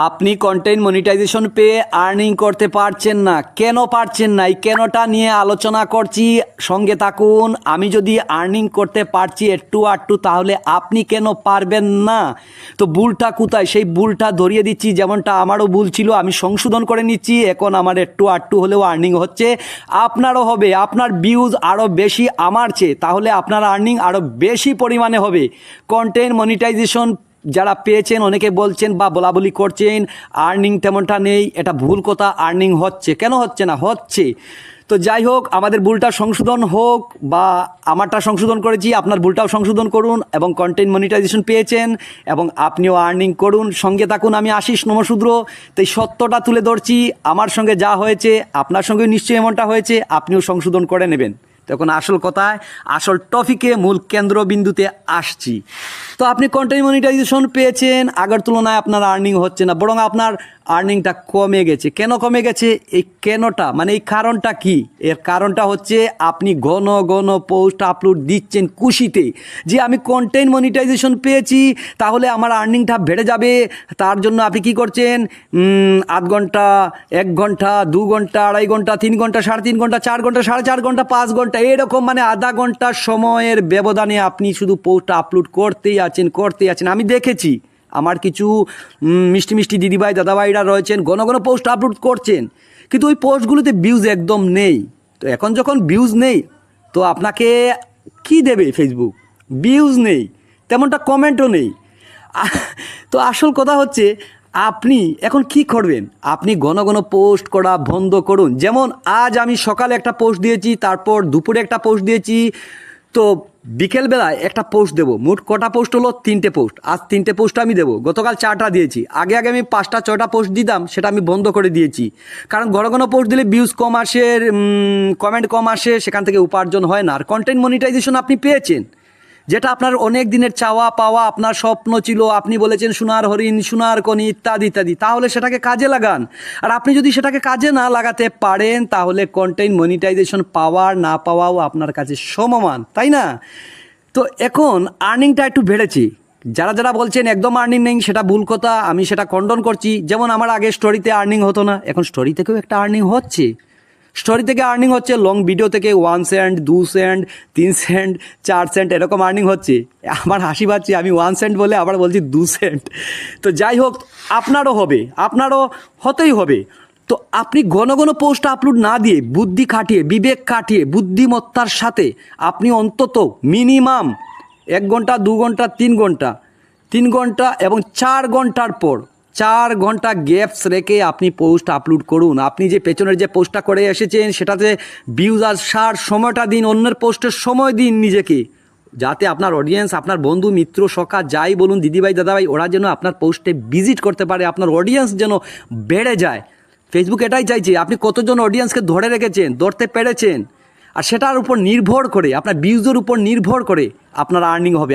আপনি content monetization পেয়ে earning করতে পারছেন না, কেন পারছেন না? এই কেনটা নিয়ে আলোচনা করছি, সঙ্গে থাকুন। আমি যদি আর্নিং করতে পারছি একটু আটটু, তাহলে আপনি কেন পারবেন না? তো ভুলটা কোথায়, সেই ভুলটা ধরিয়ে দিচ্ছি। যেমনটা আমারও ভুল ছিল, আমি সংশোধন করে নিচ্ছি। এখন আমার একটু আটটু হলেও আর্নিং হচ্ছে, আপনারও হবে। আপনার ভিউজ আরও বেশি আমার চেয়ে, তাহলে আপনার আর্নিং আরও বেশি পরিমাণে হবে। কন্টেন্ট মনিটাইজেশন যারা পেয়েছেন, অনেকে বলছেন বা বলাবলি করছেন আর্নিং তেমনটা নেই, এটা ভুল কথা। আর্নিং হচ্ছে, কেন হচ্ছে না? হচ্ছে। তো যাই হোক, আমাদের ভুলটা সংশোধন হোক, বা আমারটা সংশোধন করেছি, আপনার ভুলটাও সংশোধন করুন এবং কন্টেন্ট মনিটাইজেশন পেয়েছেন এবং আপনিও আর্নিং করুন। সঙ্গে থাকুন। আমি আশিস নমশূদ্র। তো এই সত্যটা তুলে ধরছি, আমার সঙ্গে যা হয়েছে আপনার সঙ্গেও নিশ্চয়ই এমনটা হয়েছে, আপনিও সংশোধন করে নেবেন। তখন আসল কথায়, আসল টপিকে, মূল কেন্দ্রবিন্দুতে আসছি। তো আপনি কন্টেন্ট মনিটাইজেশন পেয়েছেন, আগের তুলনায় আপনার আর্নিং হচ্ছে না, বরং আপনার আর্নিংটা কমে গেছে। কেন কমে গেছে? এই কেনটা মানে এই কারণটা কি? এর কারণটা হচ্ছে আপনি ঘন ঘন পোস্ট আপলোড দিচ্ছেন খুশিতে, যে আমি কন্টেন্ট মনিটাইজেশন পেয়েছি, তাহলে আমার আর্নিংটা বেড়ে যাবে। তার জন্য আপনি কি করছেন? আধ ঘন্টা, 1 ঘন্টা, 2 ঘন্টা, 2.5 ঘন্টা, 3 ঘন্টা, 3.5 ঘন্টা, 4 ঘন্টা, 4.5 ঘন্টা, 5 ঘন্টা, এরকম মানে আধা ঘন্টার সময়ের ব্যবধানে আপনি শুধু পোস্ট আপলোড করতেই আছেন। আমি দেখেছি, আমার কিছু মিষ্টি মিষ্টি দিদিভাই দাদাভাইরা রয়েছেন, ঘন ঘন পোস্ট আপলোড করছেন, কিন্তু ওই পোস্টগুলোতে ভিউজ একদম নেই। তো এখন যখন ভিউজ নেই, তো আপনাকে কি দেবে ফেসবুক? ভিউজ নেই, তেমনটা কমেন্টও নেই। তো আসল কথা হচ্ছে, আপনি এখন কি করবেন? আপনি ঘন ঘন পোস্ট করা বন্ধ করুন। যেমন আজ আমি সকালে একটা পোস্ট দিয়েছি, তারপর দুপুরে একটা পোস্ট দিয়েছি, তো বিকেলবেলায় একটা পোস্ট দেবো। মোট কটা পোস্ট হলো? 3টে পোস্ট। আজ 3টে পোস্ট আমি দেবো। গতকাল 4টা দিয়েছি। আগে আমি 5টা 6টা পোস্ট দিতাম, সেটা আমি বন্ধ করে দিয়েছি। কারণ ঘন ঘন পোস্ট দিলে ভিউজ কম আসে, কমেন্ট কম আসে, সেখান থেকে উপার্জন হয় না। আর কন্টেন্ট মনিটাইজেশন আপনি পেয়েছেন, যেটা আপনার অনেক দিনের চাওয়া পাওয়া, আপনার স্বপ্ন ছিল, আপনি বলেছেন সোনার হরিণ, সোনার কনি, ইত্যাদি ইত্যাদি, তাহলে সেটাকে কাজে লাগান। আর আপনি যদি সেটাকে কাজে না লাগাতে পারেন, তাহলে কন্টেন্ট মনিটাইজেশন পাওয়ার না পাওয়াও আপনার কাছে সমমান, তাই না? তো এখন আর্নিংটা একটু বেড়েছে। যারা বলছেন একদম আর্নিং নেই, সেটা ভুল কথা, আমি সেটা খণ্ডন করছি। যেমন আমার আগে স্টোরিতে আর্নিং হতো না, এখন স্টোরি থেকেও একটা আর্নিং হচ্ছে। স্টোরি থেকে আর্নিং হচ্ছে, লং ভিডিও থেকে 1 সেন্ট, 2 সেন্ট, 3 সেন্ট, 4 সেন্ট, এরকম আর্নিং হচ্ছে। আমার হাসি পাচ্ছে, আমি 1 সেন্ট বলে আবার বলছি 2 সেন্ট। তো যাই হোক, আপনারও হবে, আপনারও হতেই হবে। তো আপনি ঘন ঘন পোস্ট আপলোড না দিয়ে, বুদ্ধি খাটিয়ে, বিবেক খাটিয়ে, বুদ্ধিমত্তার সাথে আপনি অন্তত মিনিমাম 1 ঘন্টা, 2 ঘন্টা, 3 ঘন্টা এবং 4 ঘন্টার পর 4 ঘন্টা গ্যাপস রেখে আপনি পোস্ট আপলোড করুন। আপনি যে পেছনের যে পোস্টটা করে এসেছেন, সেটাতে ভিউজ আসার সময়টা দিন, অন্যের পোস্টের সময় দিন নিজেকে, যাতে আপনার অডিয়েন্স, আপনার বন্ধু মিত্র সখা যাই বলুন, দিদিভাই দাদাভাই, ওরা যেন আপনার পোস্টে ভিজিট করতে পারে, আপনার অডিয়েন্স যেন বেড়ে যায়। ফেসবুক এটাই চাইছে, আপনি কতজন অডিয়েন্সকে ধরে রেখেছেন, ধরতে পেরেছেন। আর সেটার উপর নির্ভর করে, আপনার ভিউজের উপর নির্ভর করে আপনার আর্নিং হবে।